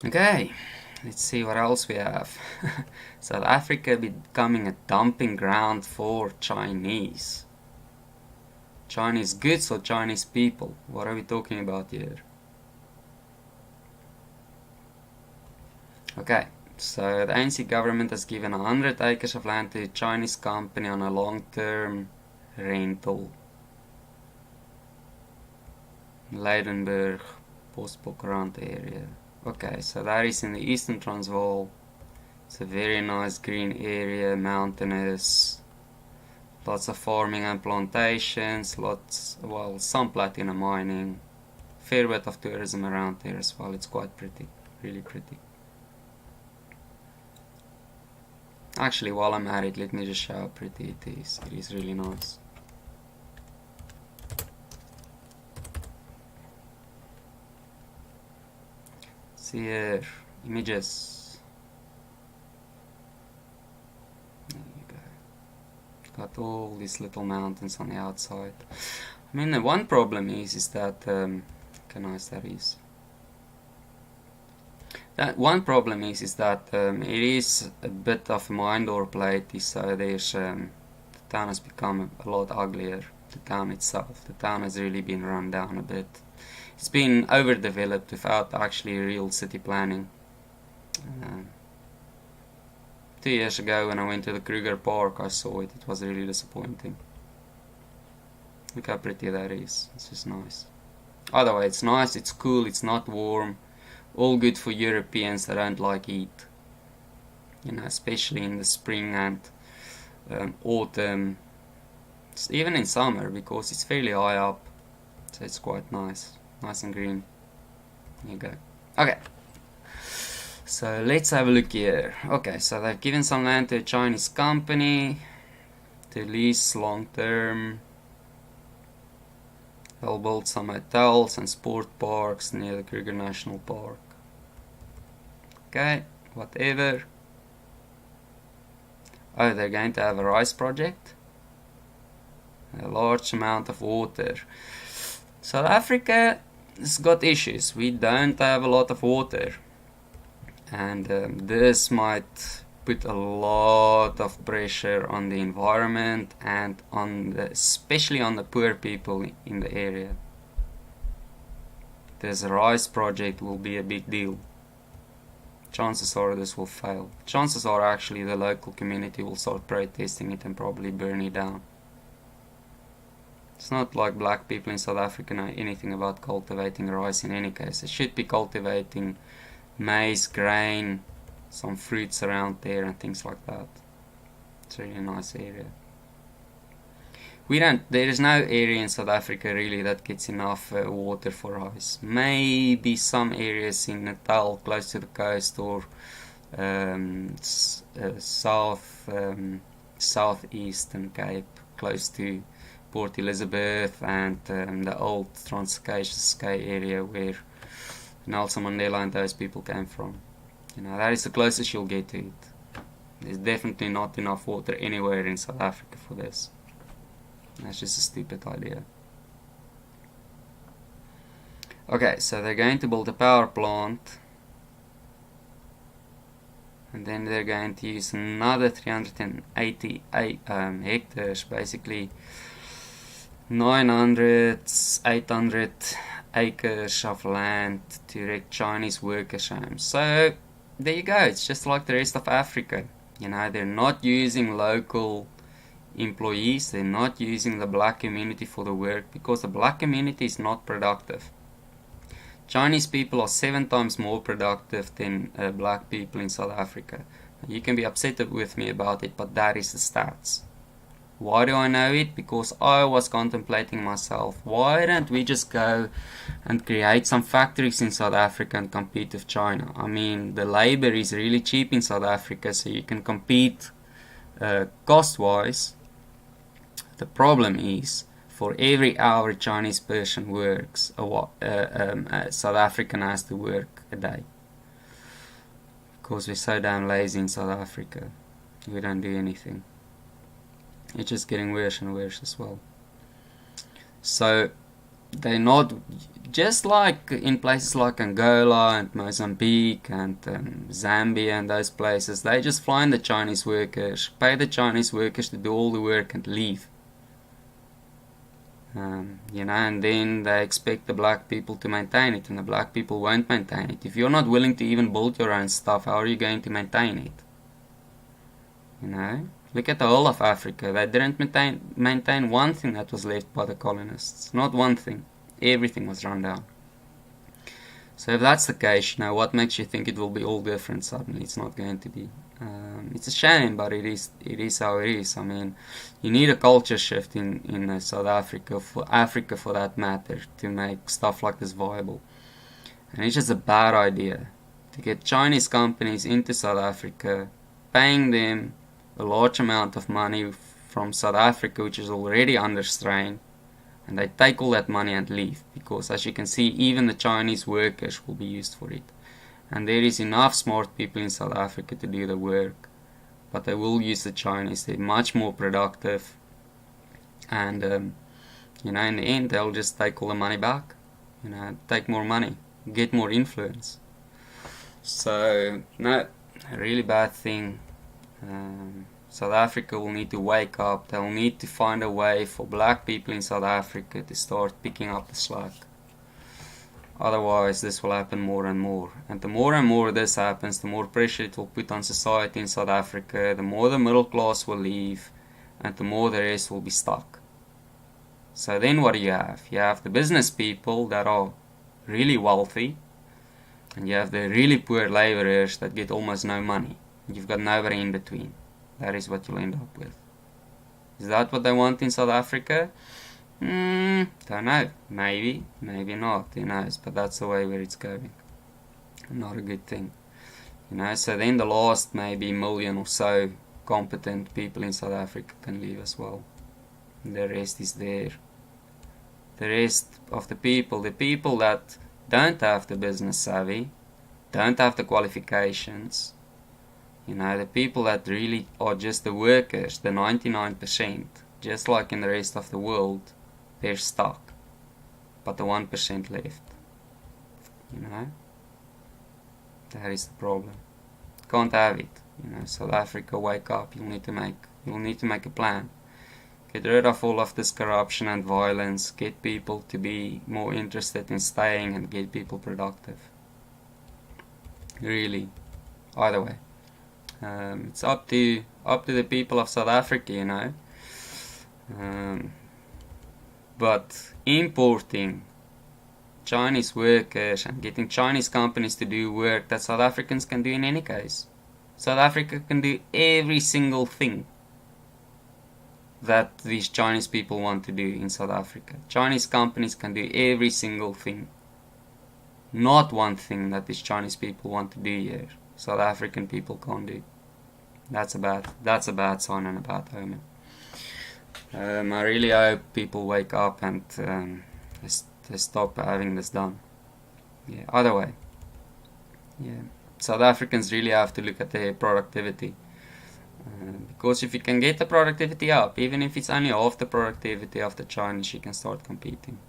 Okay, let's see what else we have. South Africa becoming a dumping ground for Chinese. Chinese goods or Chinese people? What are we talking about here? Okay, so the ANC government has given 100 acres of land to a Chinese company on a long-term rental. Leidenburg, Bosbokrand area. Okay, so that is in the eastern Transvaal. It's a very nice green area, mountainous, lots of farming and plantations, some platinum mining, fair bit of tourism around there as well. It's quite pretty, really pretty. Actually, while I'm at it, let me just show how pretty it is. It is really nice. See here, images. There you go. Got all these little mountains on the outside. I mean, the one problem is that, how nice that is. That one problem is that it is a bit of a mind-or plate, so there's the town has become a lot uglier. The town itself, the town has really been run down a bit. It's been overdeveloped without actually real city planning. 2 years ago when I went to the Kruger Park, I saw it. It was really disappointing. Look how pretty that is. It's just nice. Either way, it's nice, it's cool, it's not warm. All good for Europeans that don't like heat. Especially in the spring and autumn. Even in summer, because it's fairly high up. So it's quite nice. Nice and green. There you go. Okay. So let's have a look here. Okay, so they've given some land to a Chinese company to lease long term. They'll build some hotels and sport parks near the Kruger National Park. Okay, whatever. Oh, they're going to have a rice project. A large amount of water. South Africa has got issues. We don't have a lot of water. And this might put a lot of pressure on the environment and especially on the poor people in the area. This rice project will be a big deal. Chances are this will fail. Chances are actually the local community will start protesting it and probably burn it down. It's not like black people in South Africa know anything about cultivating rice in any case. They should be cultivating maize, grain, some fruits around there and things like that. It's a really nice area. There is no area in South Africa really that gets enough water for rice. Maybe some areas in Natal close to the coast or southeastern Cape close to Port Elizabeth and the old Transkei area where Nelson Mandela and those people came from. That is the closest you'll get to it. There's definitely not enough water anywhere in South Africa for this. That's just a stupid idea. Okay, so they're going to build a power plant. And then they're going to use another 388 hectares, basically 900, 800 acres of land to erect Chinese workers' homes. So there you go, it's just like the rest of Africa. They're not using local employees, they're not using the black community for the work because the black community is not productive. Chinese people are 7 times more productive than black people in South Africa. You can be upset with me about it, but that is the stats. Why do I know it? Because I was contemplating myself, why don't we just go and create some factories in South Africa and compete with China? I mean, the labor is really cheap in South Africa, so you can compete cost-wise. The problem is, for every hour a Chinese person works, a South African has to work a day. Because we're so damn lazy in South Africa. We don't do anything. It's just getting worse and worse as well. So they're not, just like in places like Angola and Mozambique and Zambia and those places, they just find the Chinese workers, pay the Chinese workers to do all the work and leave. And then they expect the black people to maintain it, and the black people won't maintain it. If you're not willing to even build your own stuff, how are you going to maintain it? Look at the whole of Africa. They didn't maintain one thing that was left by the colonists. Not one thing. Everything was run down. So if that's the case, what makes you think it will be all different suddenly? It's not going to be. It's a shame, but it is how it is. I mean, you need a culture shift in South Africa, for that matter, to make stuff like this viable. And it's just a bad idea to get Chinese companies into South Africa, paying them a large amount of money from South Africa, which is already under strain, and they take all that money and leave, because as you can see, even the Chinese workers will be used for it. And there is enough smart people in South Africa to do the work, but they will use the Chinese. They're much more productive, and in the end, they'll just take all the money back, take more money, get more influence. So, no, a really bad thing. South Africa will need to wake up. They'll need to find a way for black people in South Africa to start picking up the slack. Otherwise, this will happen more and more. And the more and more this happens, the more pressure it will put on society in South Africa, the more the middle class will leave, and the more the rest will be stuck. So then what do you have? You have the business people that are really wealthy, and you have the really poor laborers that get almost no money. You've got nobody in between. That is what you'll end up with. Is that what they want in South Africa? Don't know. Maybe not. Who knows? But that's the way where it's going. Not a good thing. So then the last maybe million or so competent people in South Africa can leave as well. And the rest is there. The rest of the people that don't have the business savvy, don't have the qualifications, the people that really are just the workers, the 99%, just like in the rest of the world, they're stuck. But the 1% left. That is the problem. Can't have it. South Africa, wake up. You'll need to make a plan. Get rid of all of this corruption and violence. Get people to be more interested in staying, and get people productive. Really. Either way. It's up to the people of South Africa, but importing Chinese workers and getting Chinese companies to do work that South Africans can do in any case. South Africa can do every single thing that these Chinese people want to do in South Africa. Chinese companies can do every single thing. Not one thing that these Chinese people want to do here, South African people can't do. That's a bad sign and a bad omen. I really hope people wake up and they stop having this done. Yeah, either way. Yeah, South Africans really have to look at their productivity. Because if you can get the productivity up, even if it's only half the productivity of the Chinese, you can start competing.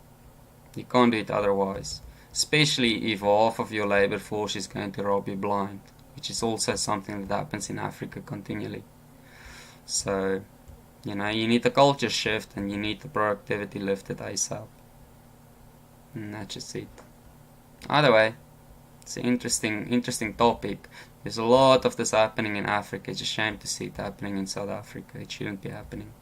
You can't do it otherwise. Especially if half of your labor force is going to rob you blind, which is also something that happens in Africa continually. So, you need the culture shift, and you need the productivity lifted ASAP. And that's just it. Either way, it's an interesting topic. There's a lot of this happening in Africa. It's a shame to see it happening in South Africa. It shouldn't be happening.